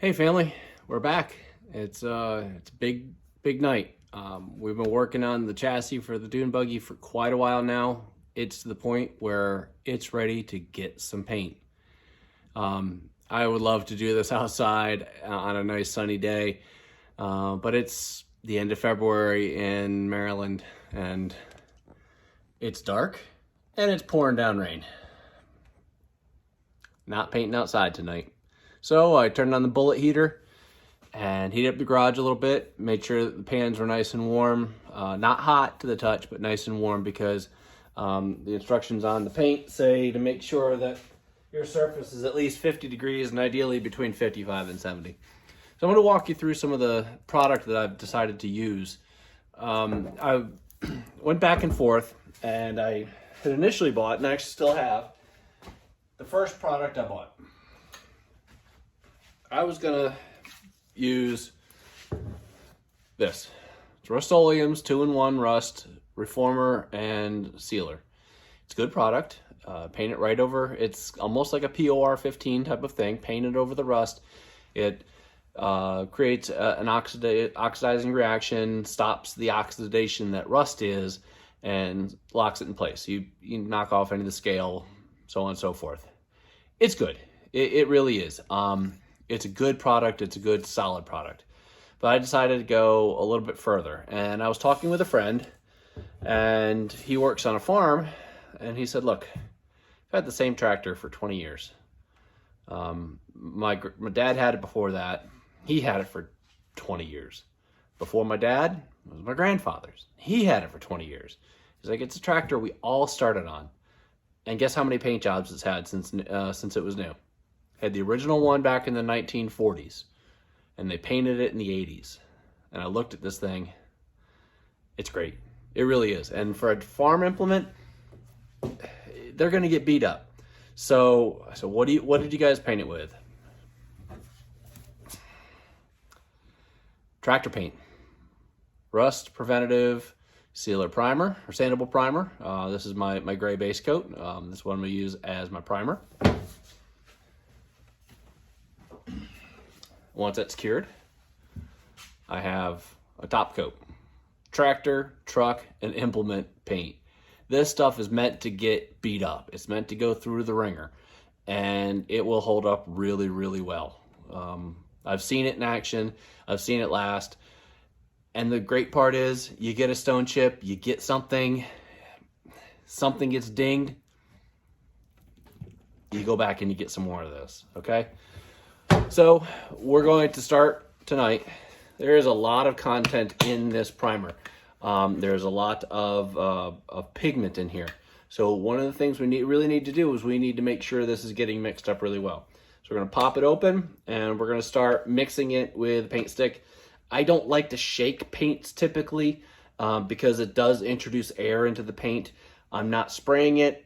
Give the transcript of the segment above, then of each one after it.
Hey family, we're back. It's a big night. We've been working on the chassis for the dune buggy for quite a while now. It's to the point where it's ready to get some paint. I would love to do this outside on a nice sunny day, but it's the end of February in Maryland and it's dark and it's pouring down rain. Not painting outside tonight. So I turned on the bullet heater and heated up the garage a little bit, made sure that the pans were nice and warm, not hot to the touch, but nice and warm because the instructions on the paint say to make sure that your surface is at least 50 degrees and ideally between 55 and 70. So I'm going to walk you through some of the product that I've decided to use. I went back and forth and I had initially bought, and I actually still have, the first product I bought. I was gonna use this. It's Rust-Oleum's 2-in-1 Rust Reformer and Sealer. It's a good product. Paint it right over. It's almost like a POR 15 type of thing. Paint it over the rust. It creates an oxidizing reaction, stops the oxidation that rust is, and locks it in place. You knock off any of the scale, so on and so forth. It's good. It really is. It's a good product. It's a good, solid product. But I decided to go a little bit further. And I was talking with a friend, and he works on a farm, and he said, look, I've had the same tractor for 20 years. My dad had it before that. He had it for 20 years. Before my dad, it was my grandfather's. He had it for 20 years. He's like, it's a tractor we all started on. And guess how many paint jobs it's had since it was new? Had the original one back in the 1940s, and they painted it in the 80s. And I looked at this thing. It's great. It really is. And for a farm implement, they're going to get beat up. So what did you guys paint it with? Tractor paint, rust preventative sealer primer or sandable primer. This is my gray base coat. This one I'm going to use as my primer. Once that's cured, I have a top coat. Tractor, truck, and implement paint. This stuff is meant to get beat up. It's meant to go through the ringer, and it will hold up really, really well. I've seen it in action. I've seen it last. And the great part is you get a stone chip, you get something gets dinged, you go back and you get some more of this, okay? So we're going to start tonight. There is a lot of content in this primer. There's a lot of pigment in here. So one of the things we really need to do is we need to make sure this is getting mixed up really well. So we're going to pop it open and we're going to start mixing it with a paint stick. I don't like to shake paints typically because it does introduce air into the paint. I'm not spraying it.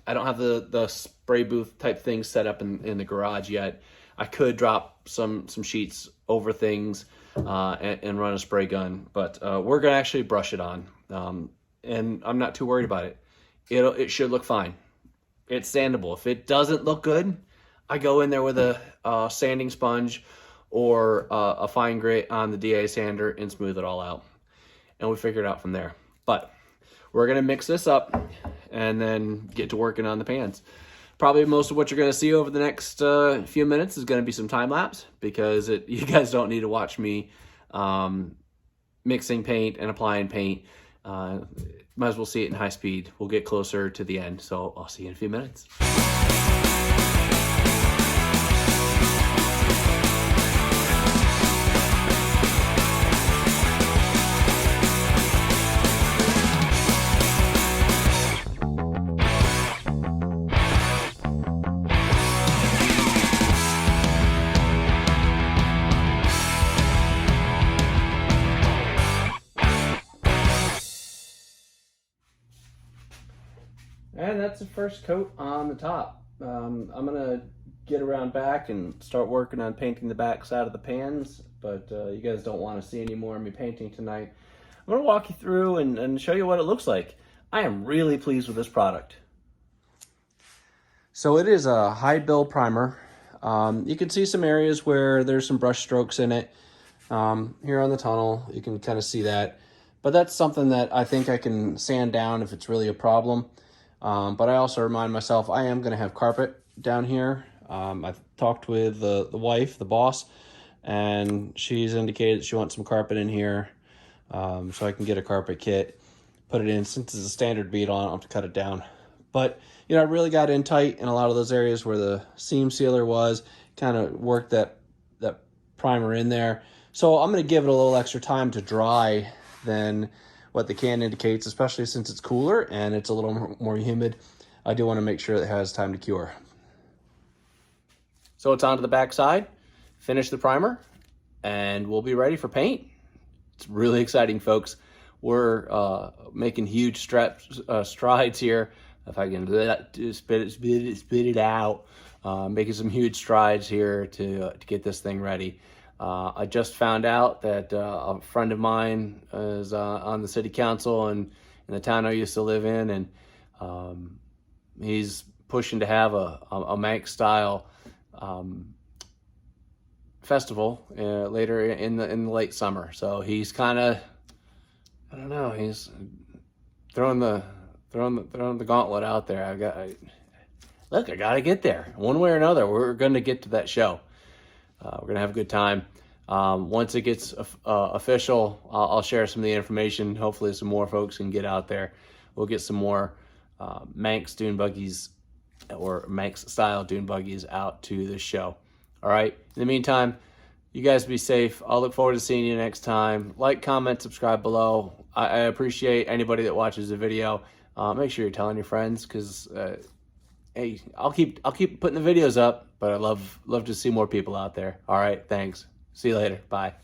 I don't have the spray booth type thing set up in the garage yet. I could drop some sheets over things and run a spray gun, but we're gonna actually brush it on, and I'm not too worried about it. It should look fine. It's sandable. If it doesn't look good, I go in there with a sanding sponge or a fine grit on the DA sander and smooth it all out, and we figure it out from there. But we're gonna mix this up and then get to working on the pans. Probably most of what you're going to see over the next few minutes is going to be some time lapse because you guys don't need to watch me mixing paint and applying paint. Might as well see it in high speed. We'll get closer to the end, so I'll see you in a few minutes. And that's the first coat on the top. I'm gonna get around back and start working on painting the back side of the pans, but you guys don't want to see any more of me painting tonight. I'm gonna walk you through and show you what it looks like. I am really pleased with this product. So it is a high build primer. You can see some areas where there's some brush strokes in it. Here on the tunnel, you can kind of see that. But that's something that I think I can sand down if it's really a problem. But I also remind myself I am going to have carpet down here. I've talked with the wife, the boss, and she's indicated that she wants some carpet in here, so I can get a carpet kit, put it in. Since it's a standard beetle, I don't have to cut it down. But, you know, I really got in tight in a lot of those areas where the seam sealer was, kind of worked that primer in there. So I'm going to give it a little extra time to dry than what the can indicates, especially since it's cooler and it's a little more humid. I do want to make sure it has time to cure. So it's onto the back side, finish the primer, and we'll be ready for paint. It's really exciting, folks. We're making huge strides here. If I can spit it out, making some huge strides here to get this thing ready. I just found out that a friend of mine is on the city council in the town I used to live in, and he's pushing to have a Manx style festival later in the late summer. So he's kind of, I don't know, he's throwing the gauntlet out there. I gotta get there one way or another. We're gonna get to that show. We're gonna have a good time. Once it gets official, I'll share some of the information. Hopefully some more folks can get out there. We'll get some more Manx dune buggies or Manx style dune buggies out to the show. All right. In the meantime, you guys be safe. I'll look forward to seeing you next time. Like, comment, subscribe below. I appreciate anybody that watches the video. Make sure you're telling your friends, because hey, I'll keep putting the videos up, but I love to see more people out there. All right. Thanks. See you later. Bye.